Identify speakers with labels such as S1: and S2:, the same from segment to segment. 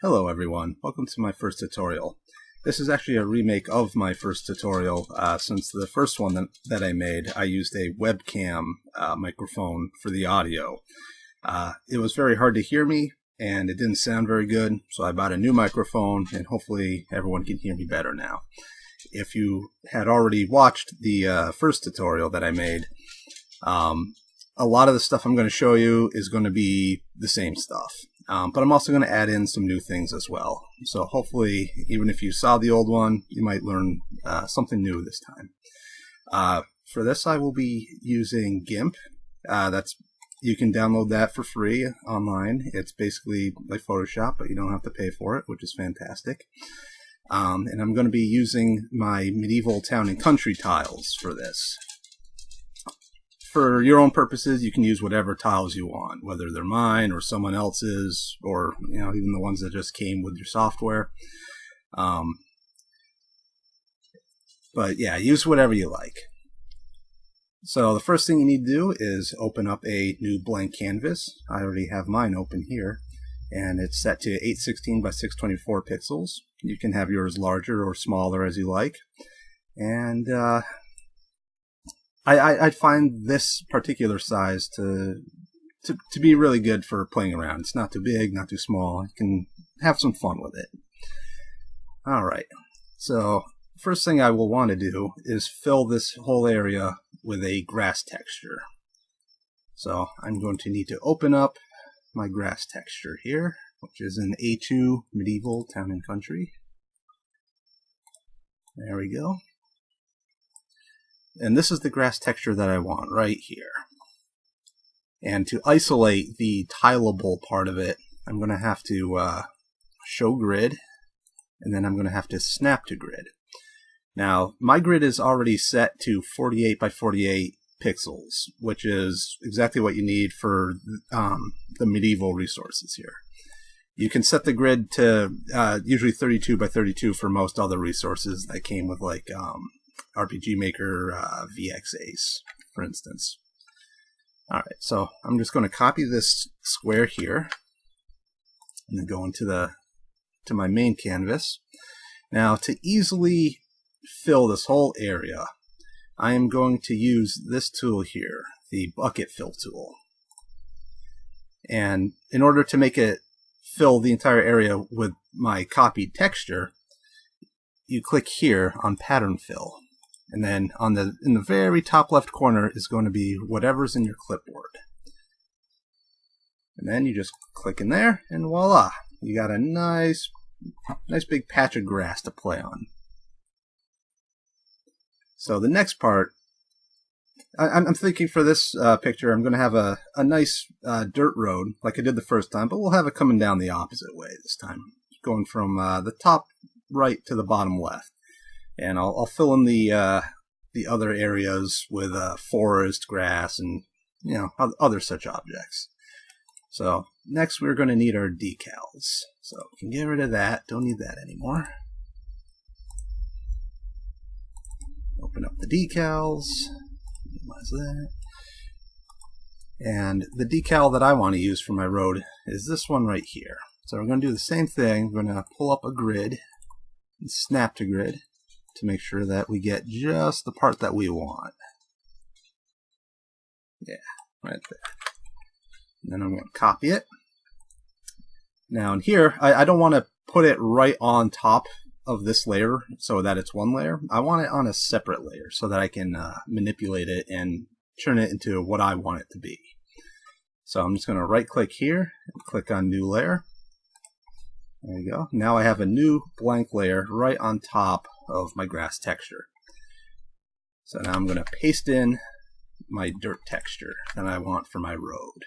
S1: Hello everyone, welcome to my first tutorial. This is actually a remake of my first tutorial, since the first one that I made, I used a webcam microphone for the audio. It was very hard to hear me, and it didn't sound very good, so I bought a new microphone, and hopefully everyone can hear me better now. If you had already watched the first tutorial that I made, a lot of the stuff I'm going to show you is going to be the same stuff. But I'm also going to add in some new things as well. So hopefully, even if you saw the old one, you might learn something new this time. For this, I will be using GIMP. You can download that for free online. It's basically like Photoshop, but you don't have to pay for it, which is fantastic. And I'm going to be using my medieval town and country tiles for this. For your own purposes, you can use whatever tiles you want, whether they're mine or someone else's, or even the ones that just came with your software. But yeah, use whatever you like. So the first thing you need to do is open up a new blank canvas. I already have mine open here, and it's set to 816 by 624 pixels. You can have yours larger or smaller as you like. And I find this particular size to be really good for playing around. It's not too big, not too small. You can have some fun with it. Alright, so first thing I will want to do is fill this whole area with a grass texture. So I'm going to need to open up my grass texture here, which is an A2 Medieval Town and Country. There we go. And this is the grass texture that I want right here. And to isolate the tileable part of it, I'm going to have to show grid, and then I'm going to have to snap to grid. Now, my grid is already set to 48 by 48 pixels, which is exactly what you need for the medieval resources here. You can set the grid to usually 32 by 32 for most other resources that came with like RPG Maker, VX Ace, for instance. Alright, so I'm just going to copy this square here and then go into my main canvas. Now, to easily fill this whole area, I am going to use this tool here, the bucket fill tool. And in order to make it fill the entire area with my copied texture, you click here on pattern fill. And then in the very top left corner is going to be whatever's in your clipboard. And then you just click in there, and voila! You got a nice big patch of grass to play on. So the next part, I'm thinking for this picture, I'm going to have a nice dirt road like I did the first time, but we'll have it coming down the opposite way this time, going from the top right to the bottom left. And I'll fill in the other areas with forest, grass, and other such objects. So next we're going to need our decals. So we can get rid of that. Don't need that anymore. Open up the decals. Minimize that. And the decal that I want to use for my road is this one right here. So we're going to do the same thing. We're going to pull up a grid and snap to grid to make sure that we get just the part that we want. Yeah, right there. And then I'm going to copy it. Now in here, I don't want to put it right on top of this layer so that it's one layer. I want it on a separate layer so that I can manipulate it and turn it into what I want it to be. So I'm just going to right click here and click on new layer. There we go. Now I have a new blank layer right on top of my grass texture. So now I'm going to paste in my dirt texture that I want for my road.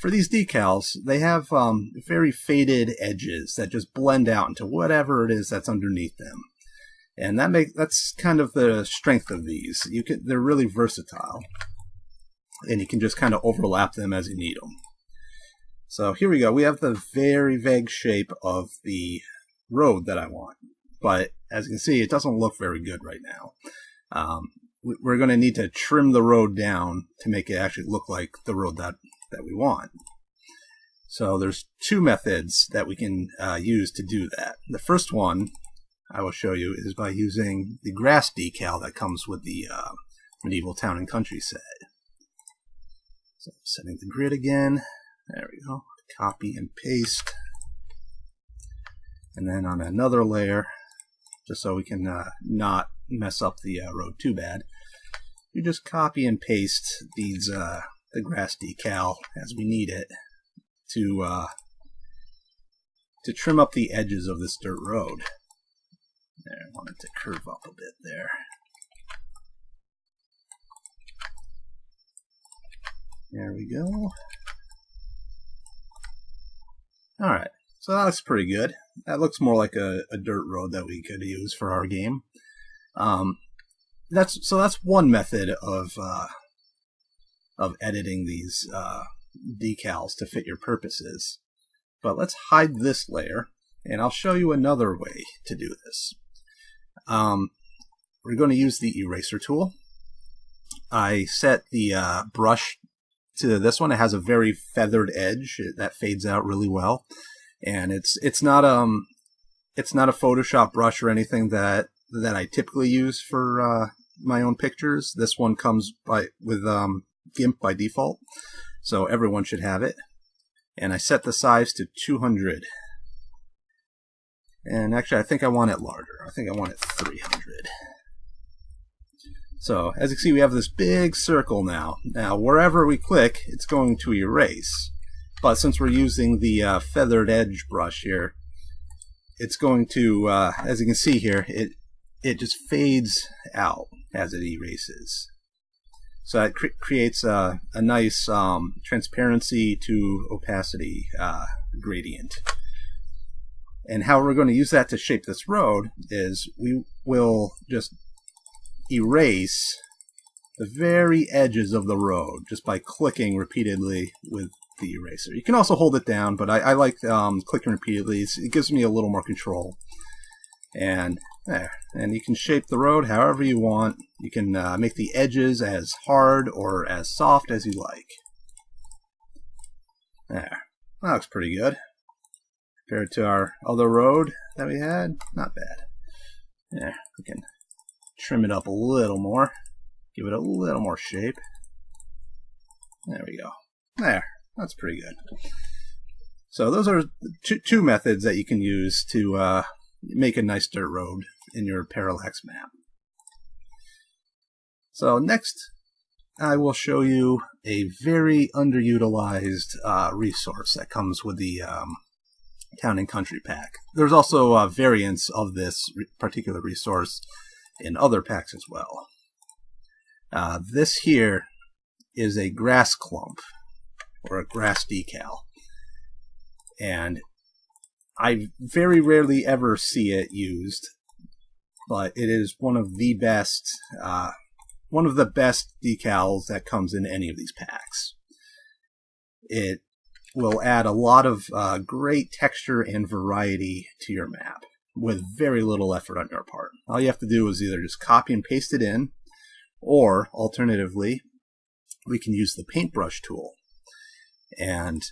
S1: For these decals, they have very faded edges that just blend out into whatever it is that's underneath them. And that's kind of the strength of these. They're really versatile. And you can just kind of overlap them as you need them. So here we go. We have the very vague shape of the road that I want. But as you can see, it doesn't look very good right now. We're going to need to trim the road down to make it actually look like the road that we want. So there's two methods that we can use to do that. The first one I will show you is by using the grass decal that comes with the Medieval Town and Country set. So setting the grid again. There we go. Copy and paste. And then on another layer, just so we can not mess up the road too bad, you just copy and paste these the grass decal as we need it to trim up the edges of this dirt road. There, I want it to curve up a bit there. There we go. Alright, so that looks pretty good. That looks more like a dirt road that we could use for our game. That's one method of editing these decals to fit your purposes. But let's hide this layer, and I'll show you another way to do this. We're going to use the eraser tool. I set the brush to this one. It has a very feathered edge that fades out really well, and it's not a Photoshop brush or anything that I typically use for my own pictures. This one comes with GIMP by default, so everyone should have it. And I set the size to 200. And actually, I think I want it larger. I think I want it 300. So, as you can see, we have this big circle now. Now, wherever we click, it's going to erase. But since we're using the feathered edge brush here, it's going to, as you can see here, it just fades out as it erases. So it creates a nice transparency to opacity gradient. And how we're going to use that to shape this road is we will just erase the very edges of the road just by clicking repeatedly with the eraser. You can also hold it down, but I like clicking repeatedly. It gives me a little more control. And there. And you can shape the road however you want. You can make the edges as hard or as soft as you like. There. That looks pretty good. Compared to our other road that we had, not bad. There. We can trim it up a little more. Give it a little more shape. There we go. There. That's pretty good. So those are two methods that you can use to make a nice dirt road in your Parallax map. So next, I will show you a very underutilized resource that comes with the Town and Country pack. There's also variants of this particular resource in other packs as well. This here is a grass clump, or a grass decal. And I very rarely ever see it used, but it is one of the best decals that comes in any of these packs. It will add a lot of great texture and variety to your map with very little effort on your part. All you have to do is either just copy and paste it in, or alternatively, we can use the paintbrush tool. And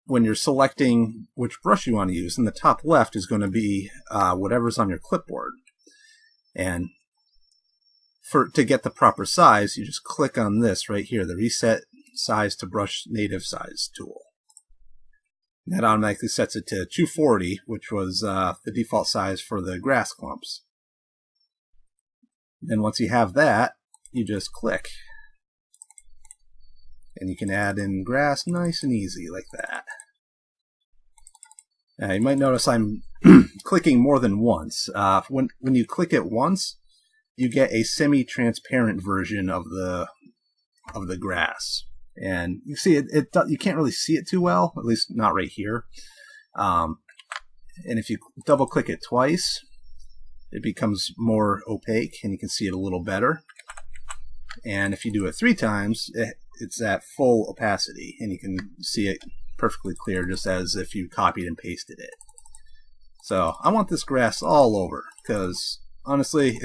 S1: when you're selecting which brush you want to use, in the top left is going to be whatever's on your clipboard. And to get the proper size, you just click on this right here, the Reset Size to Brush Native Size tool. And that automatically sets it to 240, which was the default size for the grass clumps. Then once you have that, you just click. And you can add in grass nice and easy like that. Now you might notice I'm clicking more than once. When you click it once, you get a semi-transparent version of the grass. And you see you can't really see it too well, at least not right here. And if you double click it twice, it becomes more opaque and you can see it a little better. And if you do it 3 times, it's at full opacity and you can see it perfectly clear, just as if you copied and pasted it. So I want this grass all over because honestly,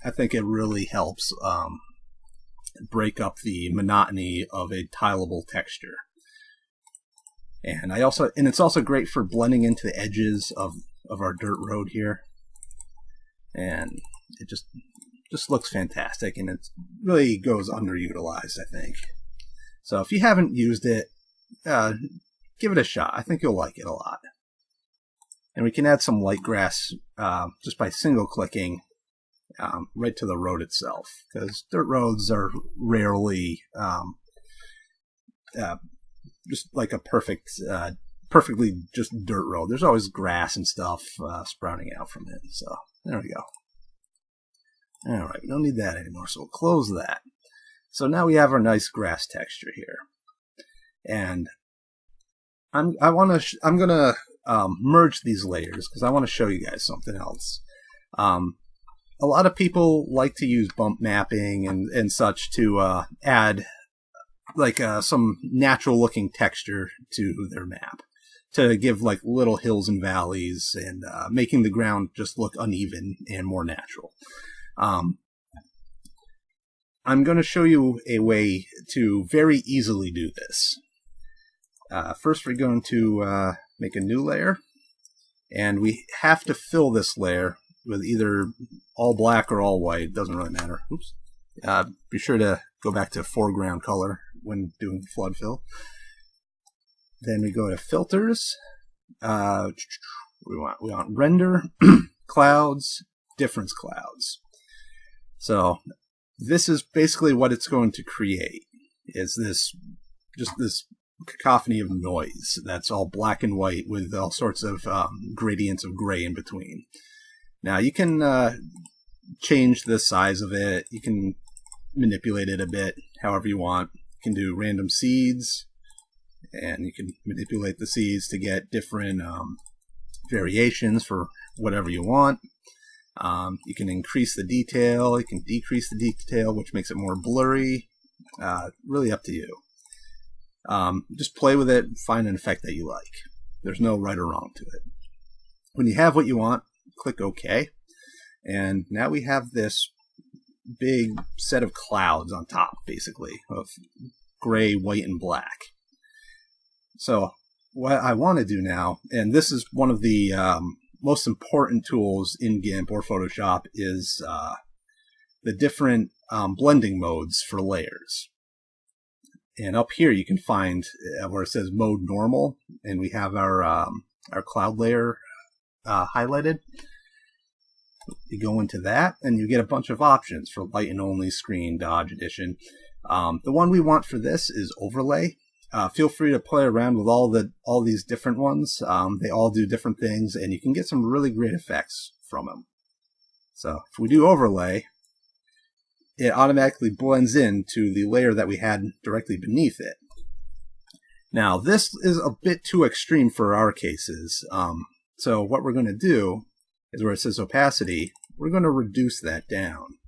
S1: I think it really helps break up the monotony of a tileable texture. And it's also great for blending into the edges of our dirt road here. And it just looks fantastic, and it really goes underutilized, I think. So if you haven't used it, give it a shot. I think you'll like it a lot. And we can add some light grass just by single clicking right to the road itself, because dirt roads are rarely just like a perfectly just dirt road. There's always grass and stuff sprouting out from it. So there we go. All right, we don't need that anymore, so we'll close that. So now we have our nice grass texture here, and I'm gonna merge these layers because I want to show you guys something else. A lot of people like to use bump mapping and such to add like some natural looking texture to their map, to give like little hills and valleys and making the ground just look uneven and more natural. I'm going to show you a way to very easily do this. First, we're going to make a new layer, and we have to fill this layer with either all black or all white. Doesn't really matter. Oops. Be sure to go back to foreground color when doing flood fill. Then we go to filters. We want render, clouds, difference clouds. So this is basically what it's going to create, is this cacophony of noise that's all black and white with all sorts of gradients of gray in between. Now you can change the size of it. You can manipulate it a bit however you want. You can do random seeds, and you can manipulate the seeds to get different variations for whatever you want. You can increase the detail, you can decrease the detail, which makes it more blurry. Really up to you. Just play with it, find an effect that you like. There's no right or wrong to it. When you have what you want, click OK. And now we have this big set of clouds on top, basically, of gray, white, and black. So what I want to do now, and this is one of the most important tools in GIMP or Photoshop, is the different blending modes for layers. And up here you can find where it says mode normal, and we have our cloud layer highlighted. You go into that and you get a bunch of options for light and only, screen, dodge, edition. The one we want for this is overlay. Feel free to play around with all these different ones. They all do different things, and you can get some really great effects from them. So if we do overlay, it automatically blends into the layer that we had directly beneath it. Now this is a bit too extreme for our cases. So what we're going to do is, where it says opacity, we're going to reduce that down.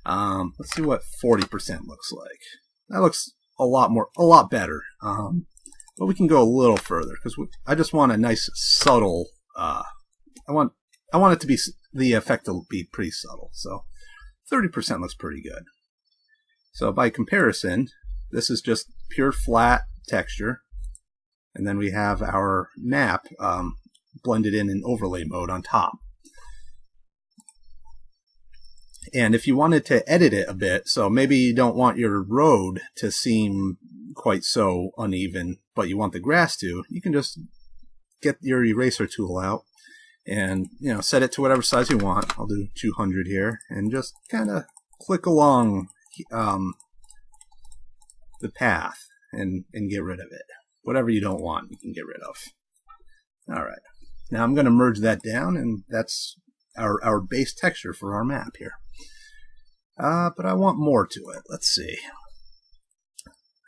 S1: Let's see what 40% looks like. That looks a lot better. But we can go a little further, because I just want a nice subtle. I want it to be, the effect to be pretty subtle. So 30% looks pretty good. So by comparison, this is just pure flat texture, and then we have our map blended in overlay mode on top. And if you wanted to edit it a bit, so maybe you don't want your road to seem quite so uneven, but you want the grass to, you can just get your eraser tool out and, you know, set it to whatever size you want. I'll do 200 here, and just kind of click along the path and get rid of it. Whatever you don't want, you can get rid of. All right. Now I'm going to merge that down, and that's our base texture for our map here. But I want more to it. Let's see.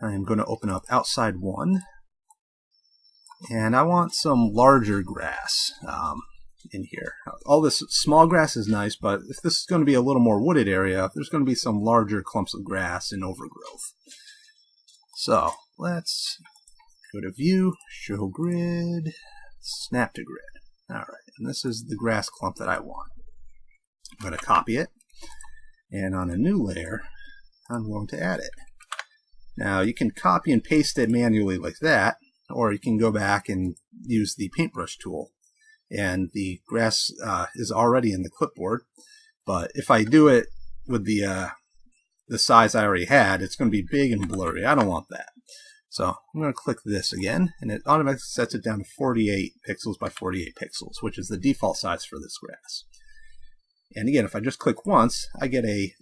S1: I'm going to open up outside one, and I want some larger grass in here. All this small grass is nice, but if this is going to be a little more wooded area, there's going to be some larger clumps of grass and overgrowth. So let's go to View, Show Grid, Snap to Grid. All right, and this is the grass clump that I want. I'm going to copy it, and on a new layer, I'm going to add it. Now you can copy and paste it manually like that, or you can go back and use the paintbrush tool. And the grass is already in the clipboard, but if I do it with the size I already had, it's going to be big and blurry. I don't want that. So I'm going to click this again, and it automatically sets it down to 48 pixels by 48 pixels, which is the default size for this grass. And again, if I just click once, I get a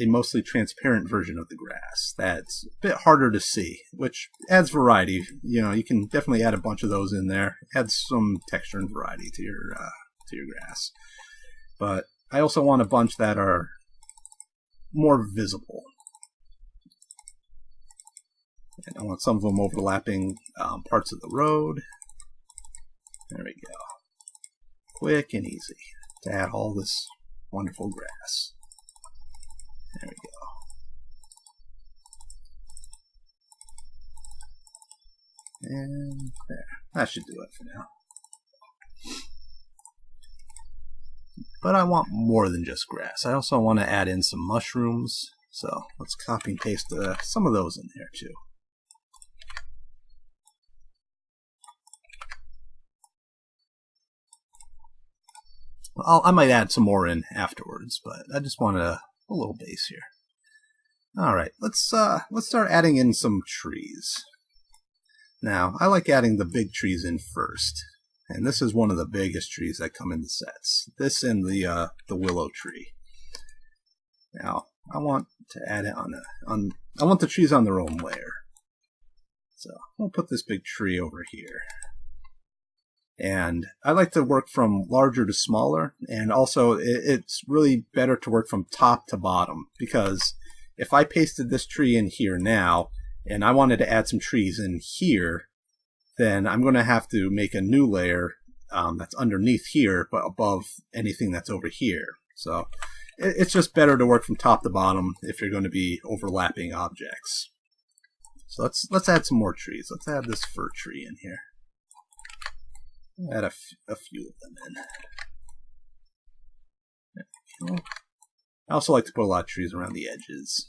S1: mostly transparent version of the grass that's a bit harder to see, which adds variety. You know, you can definitely add a bunch of those in there, add some texture and variety to your grass. But I also want a bunch that are more visible. And I want some of them overlapping parts of the road. There we go. Quick and easy to add all this wonderful grass. There we go. And there. That should do it for now. But I want more than just grass. I also want to add in some mushrooms. So let's copy and paste some of those in there too. Well, I might add some more in afterwards, but I just wanted a little base here. All right, let's start adding in some trees. Now, I like adding the big trees in first, and this is one of the biggest trees that come in the sets. This and the willow tree. Now, I want to add it I want the trees on their own layer. So I'll put this big tree over here. And I like to work from larger to smaller, and also it's really better to work from top to bottom, because if I pasted this tree in here now, and I wanted to add some trees in here, then I'm going to have to make a new layer that's underneath here, but above anything that's over here. So it's just better to work from top to bottom if you're going to be overlapping objects. So let's add some more trees. Let's add this fir tree in here. Add a few of them in. There we go. I also like to put a lot of trees around the edges.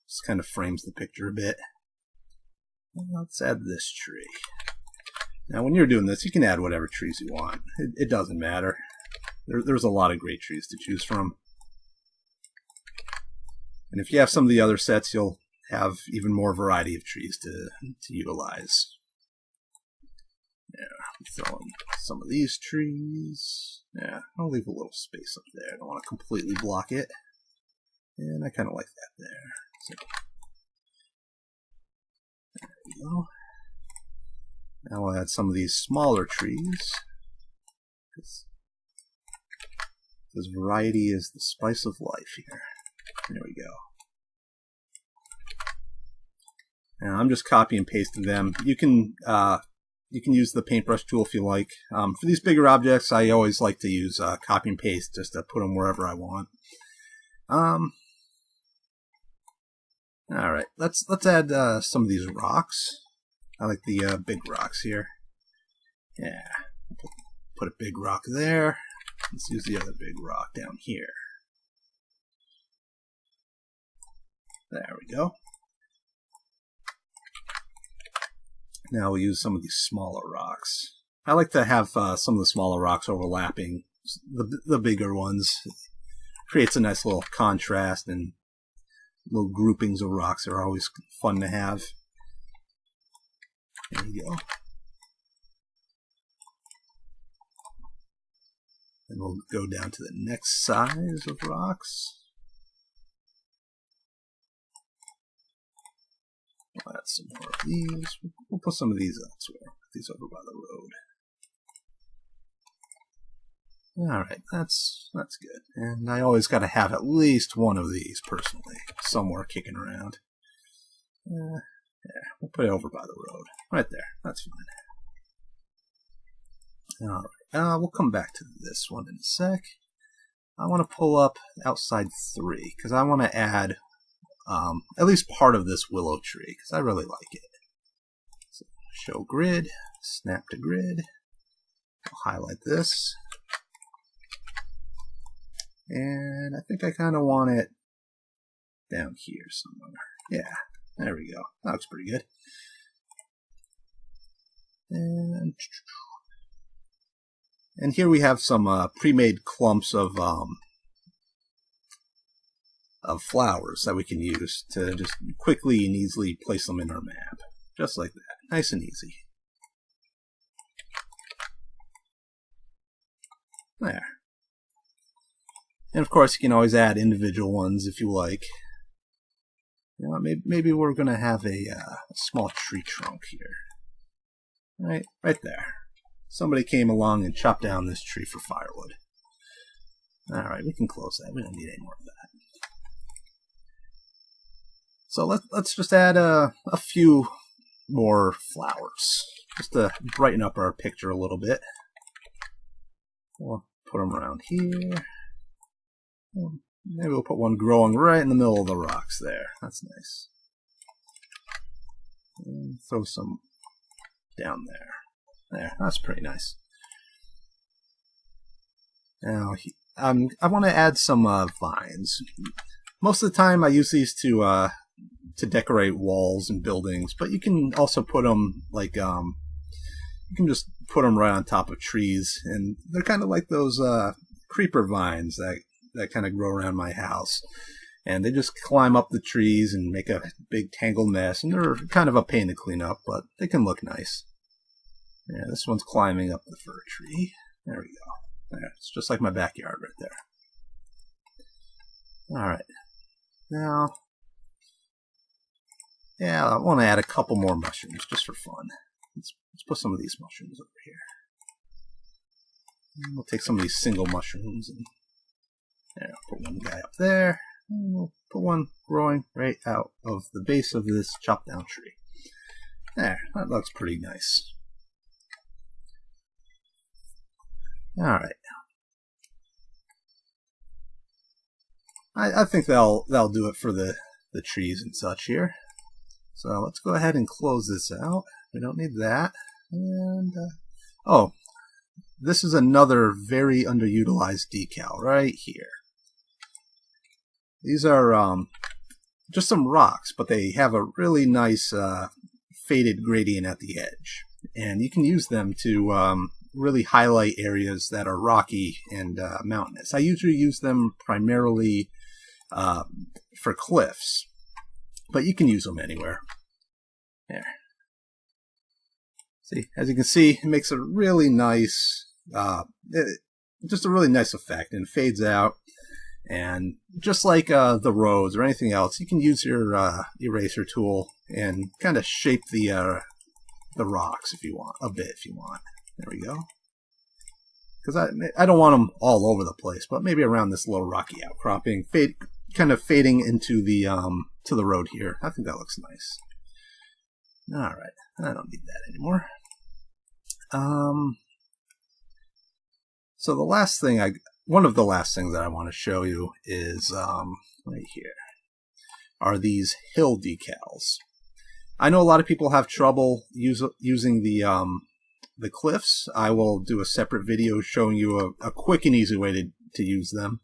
S1: Just kind of frames the picture a bit. Let's add this tree. Now when you're doing this, you can add whatever trees you want. It doesn't matter. There's a lot of great trees to choose from. And if you have some of the other sets, you'll have even more variety of trees to utilize. Yeah, throw in some of these trees. Yeah, I'll leave a little space up there. I don't want to completely block it. And I kind of like that there. So, there we go. Now we'll add some of these smaller trees. Because variety is the spice of life here. There we go. Now I'm just copy and pasting them. You can use the paintbrush tool if you like. For these bigger objects, I always like to use copy and paste just to put them wherever I want. All right, let's add some of these rocks. I like the big rocks here. Yeah, put a big rock there. Let's use the other big rock down here. There we go. Now we'll use some of these smaller rocks. I like to have some of the smaller rocks overlapping the bigger ones. Creates a nice little contrast, and little groupings of rocks are always fun to have. There we go. And we'll go down to the next size of rocks. We'll add some more of these. We'll put some of these elsewhere. Put these over by the road. Alright, that's good. And I always got to have at least one of these, personally, somewhere kicking around. Yeah, we'll put it over by the road. Right there. That's fine. Alright, we'll come back to this one in a sec. I want to pull up outside 3, because I want to add at least part of this willow tree, because I really like it. So, show grid, snap to grid. I'll highlight this. And I think I kind of want it down here somewhere. Yeah, There we go. That looks pretty good. And here we have some pre-made clumps of flowers that we can use to just quickly and easily place them in our map. Just like that. Nice and easy. There. And of course, you can always add individual ones if you like. You know, maybe we're going to have a small tree trunk here. Right there. Somebody came along and chopped down this tree for firewood. Alright, we can close that. We don't need any more of that. So let's just add a few more flowers, just to brighten up our picture a little bit. We'll put them around here. Maybe we'll put one growing right in the middle of the rocks there. That's nice. And throw some down there. There, that's pretty nice. Now, I want to add some vines. Most of the time I use these to decorate walls and buildings, but you can also put them like you can just put them right on top of trees, and they're kind of like those creeper vines that kind of grow around my house, and they just climb up the trees and make a big tangled mess, and they're kind of a pain to clean up, but they can look nice. Yeah, this one's climbing up the fir tree. There we go. There, it's just like my backyard right there. Alright. Now, yeah, I want to add a couple more mushrooms just for fun. Let's put some of these mushrooms over here. And we'll take some of these single mushrooms and there, put one guy up there. And we'll put one growing right out of the base of this chopped down tree. There, that looks pretty nice. Alright. I think that'll do it for the trees and such here. So let's go ahead and close this out. We don't need that. And oh, this is another very underutilized decal right here. These are just some rocks, but they have a really nice faded gradient at the edge. And you can use them to really highlight areas that are rocky and mountainous. I usually use them primarily for cliffs, but you can use them anywhere. There. See, as you can see, it makes a really nice, just a really nice effect, and it fades out. And just like the roads or anything else, you can use your eraser tool and kind of shape the rocks if you want, a bit if you want. There we go. Because I don't want them all over the place, but maybe around this little rocky outcropping, kind of fading into the to the road here. I think that looks nice. All right, I don't need that anymore. So the last thing one of the last things that I want to show you is right here are these hill decals. I know a lot of people have trouble using the cliffs. I will do a separate video showing you a quick and easy way to use them.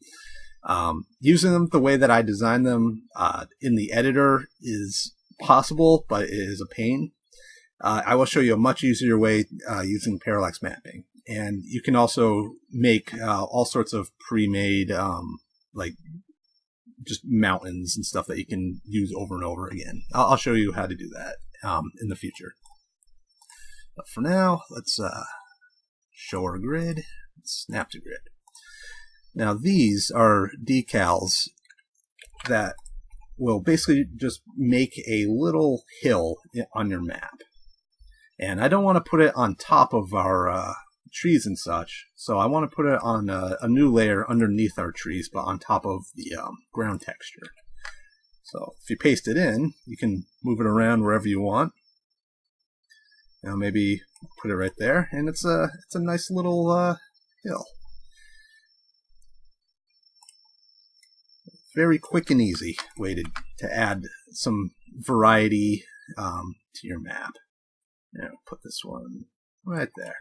S1: Using them the way that I designed them in the editor is possible, but it is a pain. I will show you a much easier way using parallax mapping. And you can also make all sorts of pre-made like just mountains and stuff that you can use over and over again. I'll show you how to do that in the future. But for now, let's show our grid. Snap to grid. Now these are decals that will basically just make a little hill on your map. And I don't want to put it on top of our trees and such, so I want to put it on a new layer underneath our trees, but on top of the ground texture. So if you paste it in, you can move it around wherever you want. Now maybe put it right there, and it's a nice little hill. Very quick and easy way to add some variety to your map. Now put this one right there.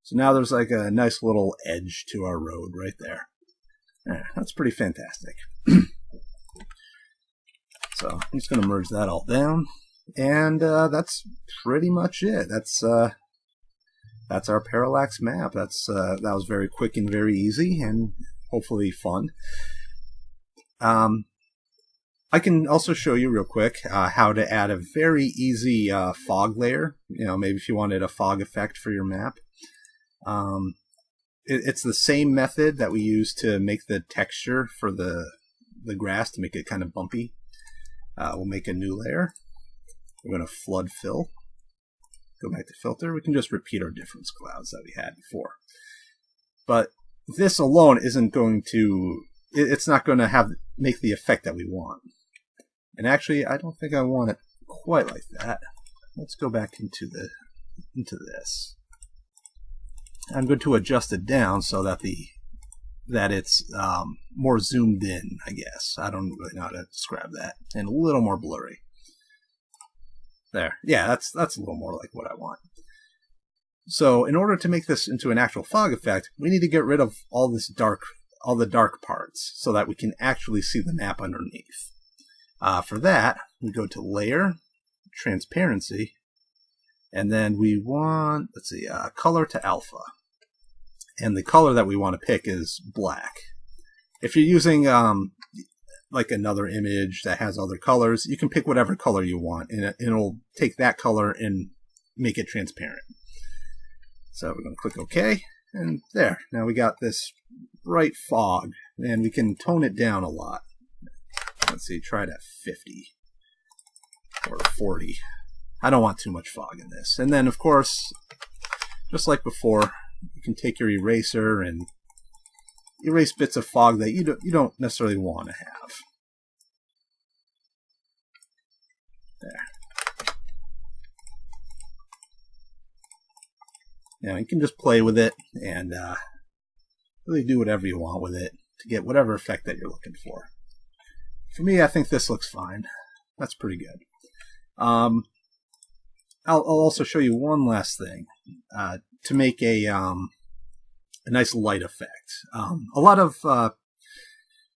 S1: So now there's like a nice little edge to our road right there. Yeah, that's pretty fantastic. So I'm just going to merge that all down, and that's pretty much it. That's our parallax map. That was very quick and very easy, and hopefully fun. I can also show you real quick how to add a very easy fog layer. Maybe if you wanted a fog effect for your map. It's the same method that we use to make the texture for the grass, to make it kind of bumpy. We'll make a new layer. We're going to flood fill. Go back to filter. We can just repeat our difference clouds that we had before. But this alone isn't going to, it's not going to make the effect that we want. And actually, I don't think I want it quite like that. Let's go back into this. I'm going to adjust it down so that it's more zoomed in, I guess. I don't really know how to describe that. And a little more blurry. There. Yeah, that's a little more like what I want. So in order to make this into an actual fog effect, we need to get rid of all the dark parts so that we can actually see the map underneath. For that, we go to Layer, Transparency, and then we want, let's see, Color to Alpha. And the color that we want to pick is black. If you're using like another image that has other colors, you can pick whatever color you want, and it'll take that color and make it transparent. So we're going to click OK, and there. Now we got this bright fog, and we can tone it down a lot. Let's see, try it at 50 or 40. I don't want too much fog in this. And then, of course, just like before, you can take your eraser and erase bits of fog that you don't necessarily want to have. There. Now you can just play with it and really do whatever you want with it to get whatever effect that you're looking for. For me, I think this looks fine. That's pretty good. I'll also show you one last thing to make a nice light effect. A lot of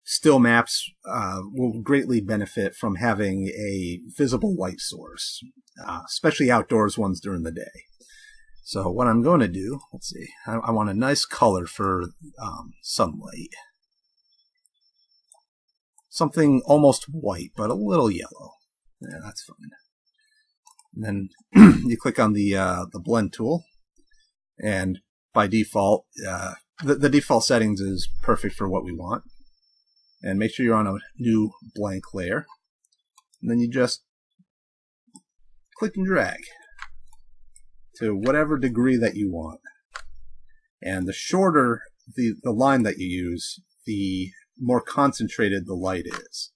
S1: still maps will greatly benefit from having a visible light source, especially outdoors ones during the day. So what I'm going to do, let's see, I want a nice color for sunlight. Something almost white, but a little yellow. Yeah, that's fine. And then you click on the blend tool, and by default, the default settings is perfect for what we want. And make sure you're on a new blank layer. And then you just click and drag to whatever degree that you want. And the shorter the line that you use, the more concentrated the light is.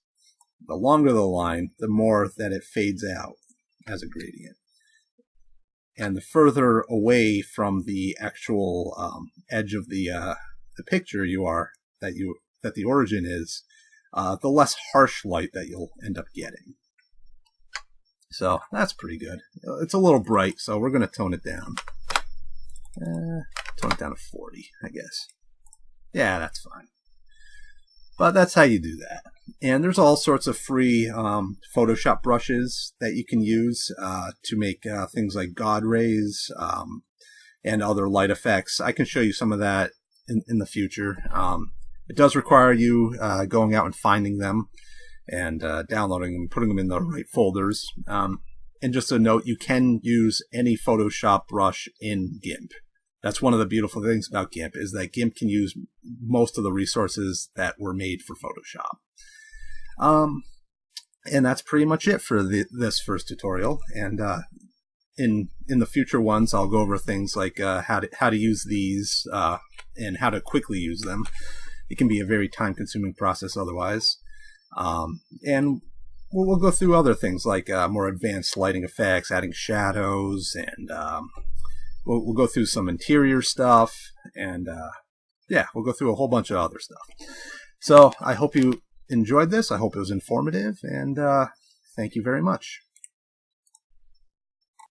S1: The longer the line, the more that it fades out as a gradient. And the further away from the actual edge of the picture you are, that the origin is, the less harsh light that you'll end up getting. So that's pretty good. It's a little bright, so we're going to tone it down. Tone it down to 40, I guess. Yeah, that's fine. But that's how you do that. And there's all sorts of free Photoshop brushes that you can use to make things like God rays and other light effects. I can show you some of that in the future. It does require you going out and finding them and downloading them, putting them in the right folders. And just a note, you can use any Photoshop brush in GIMP. That's one of the beautiful things about GIMP, is that GIMP can use most of the resources that were made for Photoshop. And that's pretty much it for this first tutorial. And in the future ones, I'll go over things like how to use these and how to quickly use them. It can be a very time-consuming process otherwise. And we'll go through other things like more advanced lighting effects, adding shadows, and we'll go through some interior stuff, and yeah, we'll go through a whole bunch of other stuff. So I hope you enjoyed this. I hope it was informative, and thank you very much.